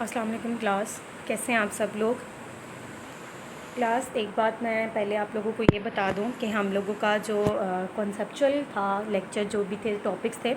अस्सलाम वालेकुम क्लास, कैसे हैं आप सब लोग। क्लास, एक बात मैं पहले आप लोगों को ये बता दूं कि हम लोगों का जो कॉन्सेप्चुअल था लेक्चर, जो भी थे टॉपिक्स थे,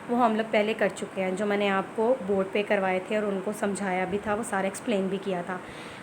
वो हम लोग पहले कर चुके हैं। जो मैंने आपको बोर्ड पे करवाए थे और उनको समझाया भी था, वो सारा एक्सप्लेन भी किया था।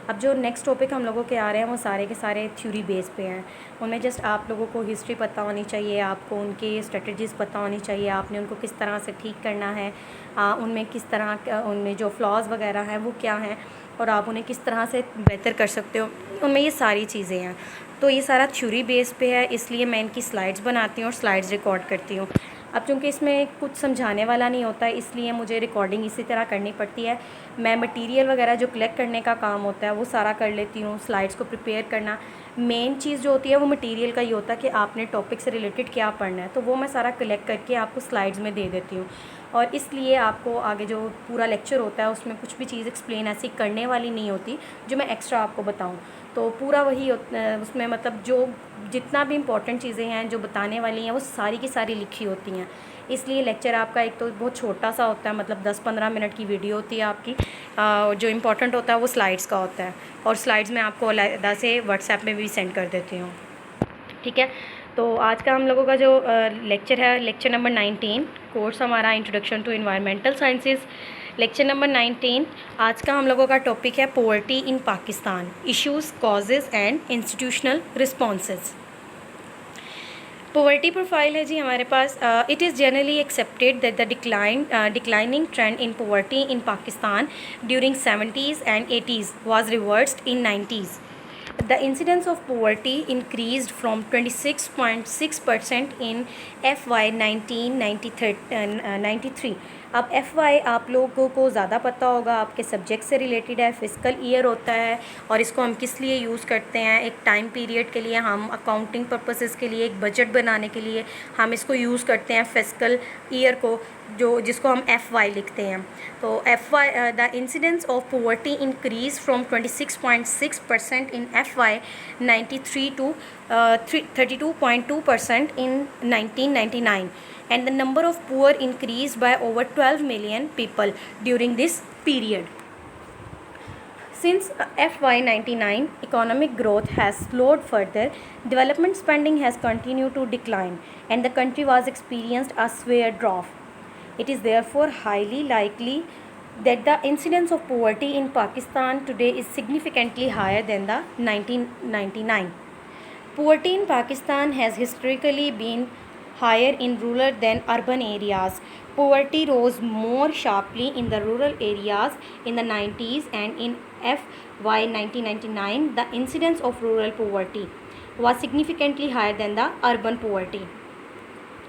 अब जो नेक्स्ट टॉपिक हम लोगों के आ रहे हैं वो सारे के सारे थ्योरी बेस पे हैं। उनमें जस्ट आप लोगों को हिस्ट्री पता होनी चाहिए, आपको उनकी स्ट्रेटजीज़ पता होनी चाहिए, आपने उनको किस तरह से ठीक करना है, उनमें किस तरह उनमें जो फ्लॉज वगैरह हैं वो क्या हैं और आप उन्हें किस तरह से बेहतर कर सकते हो, उनमें ये सारी चीज़ें हैं। तो ये सारा थ्योरी बेस पे है, इसलिए मैं इनकी स्लाइड्स बनाती हूँ और स्लाइड्स रिकॉर्ड करती हूँ। अब चूँकि इसमें कुछ समझाने वाला नहीं होता है, इसलिए मुझे रिकॉर्डिंग इसी तरह करनी पड़ती है। मैं मटेरियल वगैरह जो कलेक्ट करने का काम होता है वो सारा कर लेती हूँ। स्लाइड्स को प्रिपेयर करना, मेन चीज़ जो होती है वो मटेरियल का ही होता है कि आपने टॉपिक से रिलेटेड क्या पढ़ना है, तो वो मैं सारा कलेक्ट करके आपको स्लाइड्स में दे देती हूँ। और इसलिए आपको आगे जो पूरा लेक्चर होता है उसमें कुछ भी चीज़ एक्सप्लेन ऐसी करने वाली नहीं होती जो मैं एक्स्ट्रा आपको बताऊँ। तो पूरा वही उसमें मतलब जो जितना भी इम्पोर्टेंट चीज़ें हैं जो बताने वाली हैं वो सारी की सारी लिखी होती हैं। इसलिए लेक्चर आपका एक तो बहुत छोटा सा होता है, मतलब 10-15 मिनट की वीडियो होती है आपकी। जो इम्पोर्टेंट होता है वो स्लाइड्स का होता है, और स्लाइड्स मैं आपको अलग से व्हाट्सएप में भी सेंड कर देती हूँ। ठीक है, तो आज का हम लोगों का जो लेक्चर है, लेक्चर नंबर 19, कोर्स हमारा introduction to environmental sciences. Lecture number 19, आज का हम लोगों का टॉपिक है poverty in Pakistan, issues, causes and institutional responses. Poverty profile है जी हमारे पास। It is generally accepted that the declining trend in poverty in Pakistan during 70s and 80s was reversed in 90s. The incidence of poverty increased from 26.6% in FY 1993. अब FY आप लोगों को ज़्यादा पता होगा, आपके सब्जेक्ट से रिलेटेड है, फिजिकल ईयर होता है, और इसको हम किस लिए यूज़ करते हैं, एक टाइम पीरियड के लिए, हम अकाउंटिंग पर्पसेस के लिए, एक बजट बनाने के लिए हम इसको यूज़ करते हैं फिजिकल ईयर को, जिसको हम FY लिखते हैं। तो FY the incidence of poverty increase from 26.6% in FY 93 to 32.2% in 1999, and the number of poor increased by over 12 million people during this period. Since FY 99, economic growth has slowed further, development spending has continued to decline, and the country was experienced a severe drought. It is therefore highly likely that the incidence of poverty in Pakistan today is significantly higher than the 1999. Poverty in Pakistan has historically been higher in rural than urban areas. Poverty rose more sharply in the rural areas in the 90s, and in FY 1999, the incidence of rural poverty was significantly higher than the urban poverty.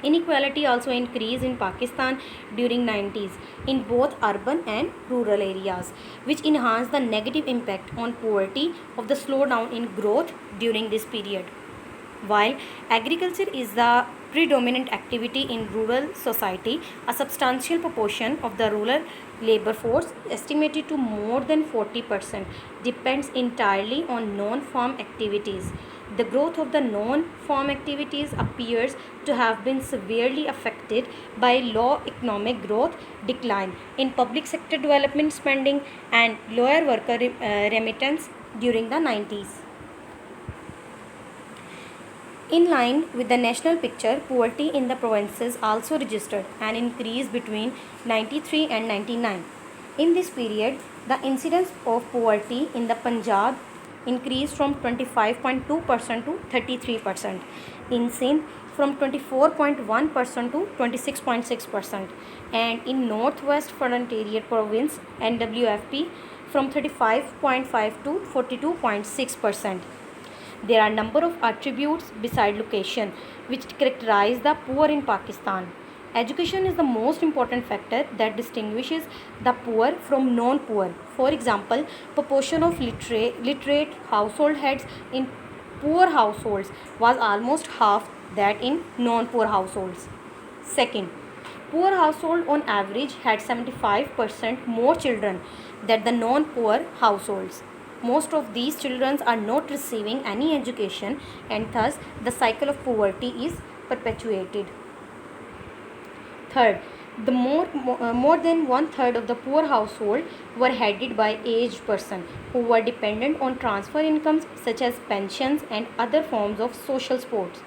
Inequality also increased in Pakistan during 90s in both urban and rural areas, which enhanced the negative impact on poverty of the slowdown in growth during this period. While agriculture is the predominant activity in rural society, a substantial proportion of the rural labor force, estimated to more than 40%, depends entirely on non-farm activities. The growth of the non-farm activities appears to have been severely affected by low economic growth, decline in public sector development spending, and lower worker remittance during the 90s. In line with the national picture, poverty in the provinces also registered an increase between 93 and 99. In this period, the incidence of poverty in the Punjab increased from 25.2% to 33%, in Sindh from 24.1% to 26.6%, and in Northwest Frontier Province (NWFP) from 35.5 to 42.6%. There are a number of attributes beside location which characterize the poor in Pakistan. Education is the most important factor that distinguishes the poor from non-poor. For example, proportion of literate household heads in poor households was almost half that in non-poor households. Second, poor household on average had 75% more children than the non-poor households. Most of these children are not receiving any education, and thus the cycle of poverty is perpetuated. Third, More than one third of the poor household were headed by aged persons who were dependent on transfer incomes such as pensions and other forms of social supports.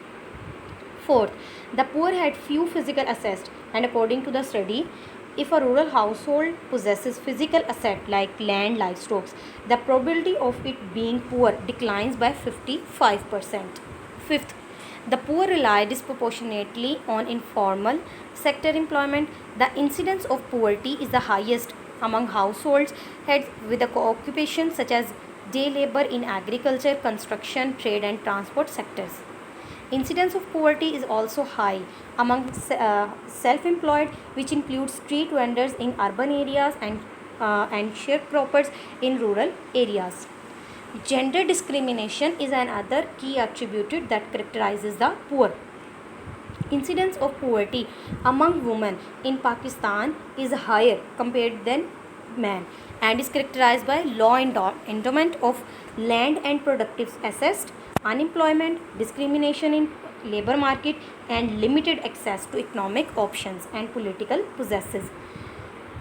Fourth, the poor had few physical assets, and according to the study, if a rural household possesses physical asset like land, livestock, the probability of it being poor declines by 55%. Fifth, the poor rely disproportionately on informal sector employment. The incidence of poverty is the highest among households heads with occupations such as day labor in agriculture, construction, trade, and transport sectors. Incidence of poverty is also high among self-employed, which includes street vendors in urban areas and sharecroppers in rural areas. Gender discrimination is another key attribute that characterizes the poor. Incidence of poverty among women in Pakistan is higher compared than men and is characterized by low endowment of land and productive assets, unemployment, discrimination in labor market, and limited access to economic options and political processes.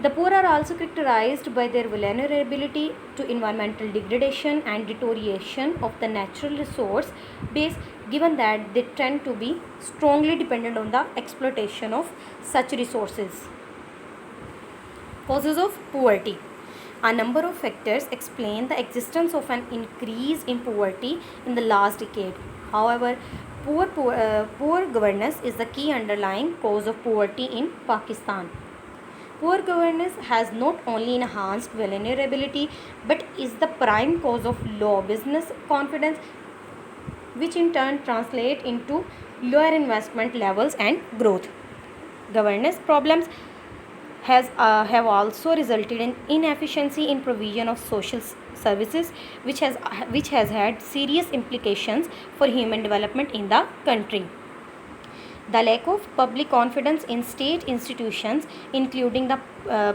The poor are also characterized by their vulnerability to environmental degradation and deterioration of the natural resource base, given that they tend to be strongly dependent on the exploitation of such resources. Causes of poverty. A number of factors explain the existence of an increase in poverty in the last decade. However, poor governance is the key underlying cause of poverty in Pakistan. Poor governance has not only enhanced vulnerability but is the prime cause of low business confidence, which in turn translate into lower investment levels and growth. Governance problems have also resulted in inefficiency in provision of social services, which has had serious implications for human development in the country. The lack of public confidence in state institutions, including the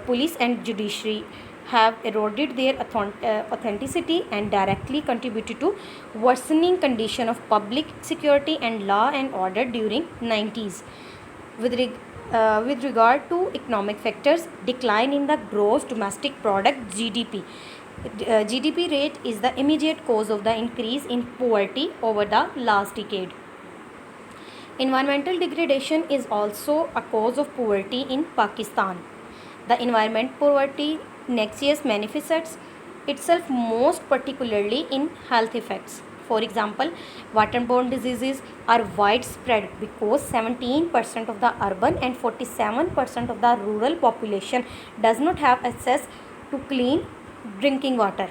police and judiciary, have eroded their authenticity and directly contributed to worsening condition of public security and law and order during 90s. With regard to economic factors, decline in the gross domestic product (GDP). GDP rate is the immediate cause of the increase in poverty over the last decade. Environmental degradation is also a cause of poverty in Pakistan. The environment poverty nexus manifests itself most particularly in health effects. For example, waterborne diseases are widespread because 17% of the urban and 47% of the rural population does not have access to clean drinking water.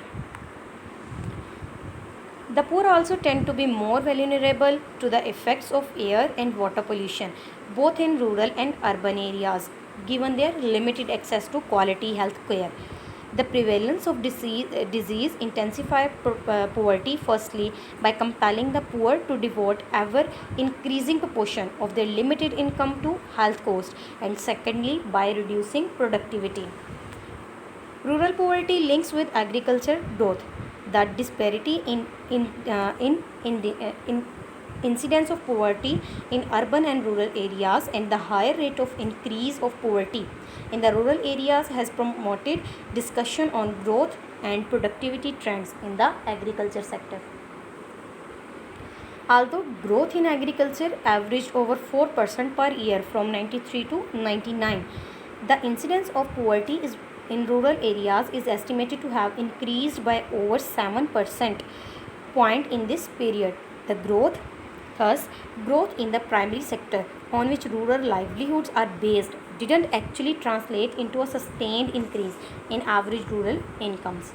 The poor also tend to be more vulnerable to the effects of air and water pollution, both in rural and urban areas, given their limited access to quality health care. The prevalence of disease intensifies poverty, firstly by compelling the poor to devote ever increasing proportion of their limited income to health costs, and secondly by reducing productivity. Rural poverty links with agriculture growth. The disparity in incidence of poverty in urban and rural areas and the higher rate of increase of poverty in the rural areas has promoted discussion on growth and productivity trends in the agriculture sector. Although growth in agriculture averaged over 4% per year from 93 to 99, the incidence of poverty in rural areas is estimated to have increased by over 7% point in this period. Thus, growth in the primary sector on which rural livelihoods are based didn't actually translate into a sustained increase in average rural incomes.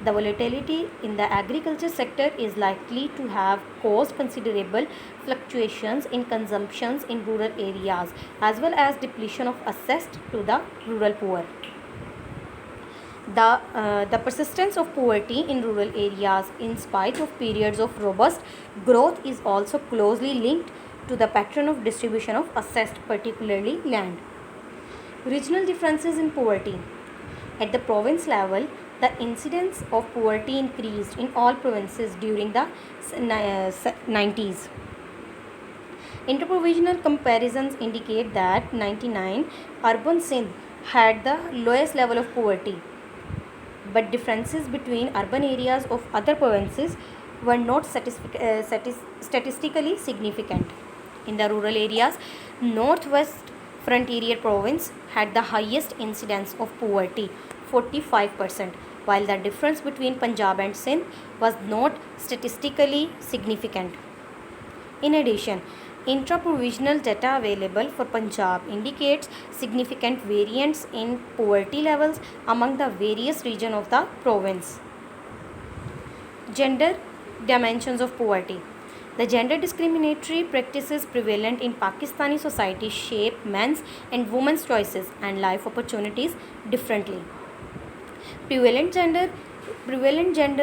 The volatility in the agriculture sector is likely to have caused considerable fluctuations in consumptions in rural areas as well as depletion of access to the rural poor. The persistence of poverty in rural areas in spite of periods of robust growth is also closely linked to the pattern of distribution of assets, particularly land. Regional differences in poverty. At the province level, the incidence of poverty increased in all provinces during the 90s. Interprovincial comparisons indicate that 99 urban Sindh had the lowest level of poverty, but differences between urban areas of other provinces were not statistically significant. In the rural areas, Northwest Frontier Province had the highest incidence of poverty, 45%, while the difference between Punjab and Sindh was not statistically significant. In addition, intra-provincial data available for Punjab indicates significant variance in poverty levels among the various regions of the province. Gender dimensions of poverty. The gender discriminatory practices prevalent in Pakistani society shape men's and women's choices and life opportunities differently. Prevalent gender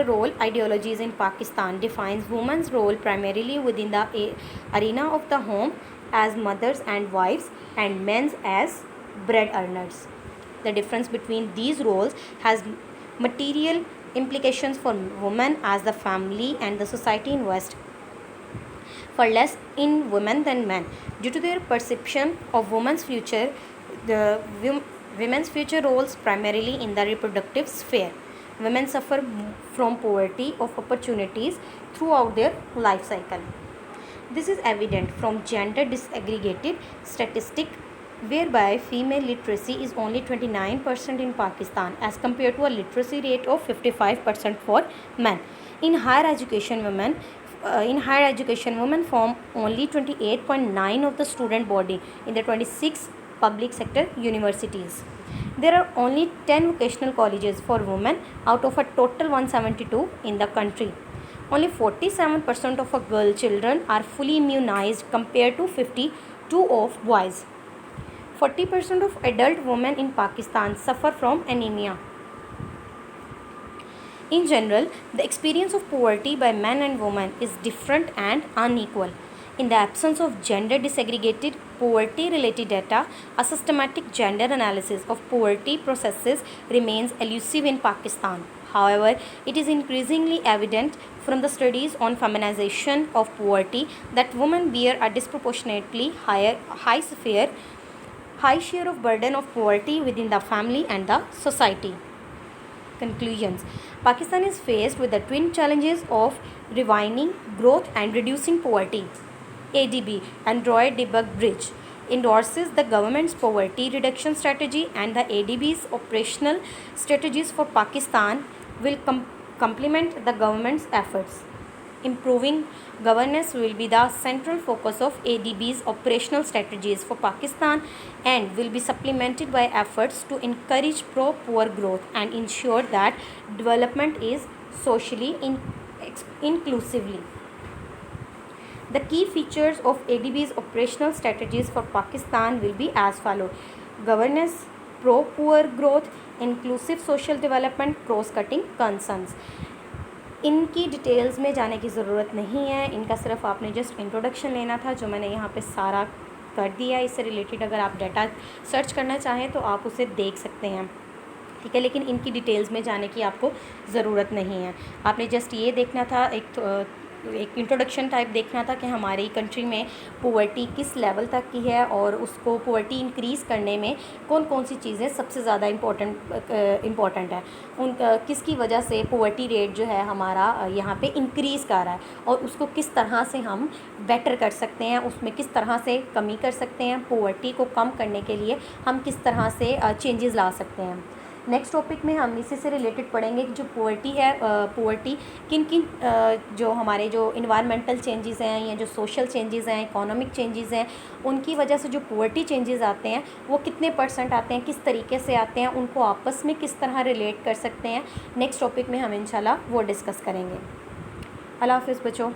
role ideologies in Pakistan defines women's role primarily within the arena of the home as mothers and wives and men's as bread earners. The difference between these roles has material implications for women as the family and the society in West, for less in women than men. Due to their perception of women's future, the women's future roles primarily in the reproductive sphere. Women suffer from poverty of opportunities throughout their life cycle. This is evident from gender disaggregated statistic whereby female literacy is only 29% in Pakistan as compared to a literacy rate of 55% for men. In higher education, women form only 28.9% of the student body in the 26 public sector universities. There are only 10 vocational colleges for women out of a total 172 in the country. Only 47% of girl children are fully immunized compared to 52% of boys. 40% of adult women in Pakistan suffer from anemia. In general, the experience of poverty by men and women is different and unequal. In the absence of gender disaggregated poverty related data, a systematic gender analysis of poverty processes remains elusive in Pakistan. However, it is increasingly evident from the studies on feminization of poverty that women bear a disproportionately high share of burden of poverty within the family and the society. Conclusions. Pakistan is faced with the twin challenges of reviving growth and reducing poverty. ADB, Android Debug Bridge, endorses the government's poverty reduction strategy, and the ADB's operational strategies for Pakistan will complement the government's efforts. Improving governance will be the central focus of ADB's operational strategies for Pakistan and will be supplemented by efforts to encourage pro-poor growth and ensure that development is socially inclusively. The key features of ADB's operational strategies for Pakistan will be as follows: governance, pro-poor growth, inclusive social development, cross-cutting concerns. इनकी details में जाने की ज़रूरत नहीं है, इनका सिर्फ आपने जस्ट इंट्रोडक्शन लेना था जो मैंने यहाँ पे सारा कर दिया। इससे रिलेटेड अगर आप डाटा सर्च करना चाहें तो आप उसे देख सकते हैं, ठीक है, लेकिन इनकी डिटेल्स में जाने की आपको ज़रूरत नहीं है। आपने जस्ट ये देखना था, एक इंट्रोडक्शन टाइप देखना था कि हमारी कंट्री में पोवर्टी किस लेवल तक की है और उसको पोवर्टी इंक्रीज़ करने में कौन कौन सी चीज़ें सबसे ज़्यादा इम्पॉर्टेंट है, उन किसकी वजह से पोवर्टी रेट जो है हमारा यहाँ पे इंक्रीज़ कर रहा है और उसको किस तरह से हम बेटर कर सकते हैं, उसमें किस तरह से कमी कर सकते हैं, पोवर्टी को कम करने के लिए हम किस तरह से चेंजेस ला सकते हैं। नेक्स्ट टॉपिक में हम इसी से रिलेटेड पढ़ेंगे कि जो पोवर्टी है, पोवर्टी किन किन जो हमारे जो इन्वायरमेंटल चेंजेस हैं या जो सोशल चेंजेस हैं, इकोनॉमिक चेंजेस हैं, उनकी वजह से जो पोवर्टी चेंजेस आते हैं वो कितने % आते हैं, किस तरीके से आते हैं, उनको आपस में किस तरह रिलेट कर सकते हैं। नेक्स्ट टॉपिक में हम इंशाल्लाह वो डिस्कस करेंगे। अल्लाह हाफ़िज़ बच्चों।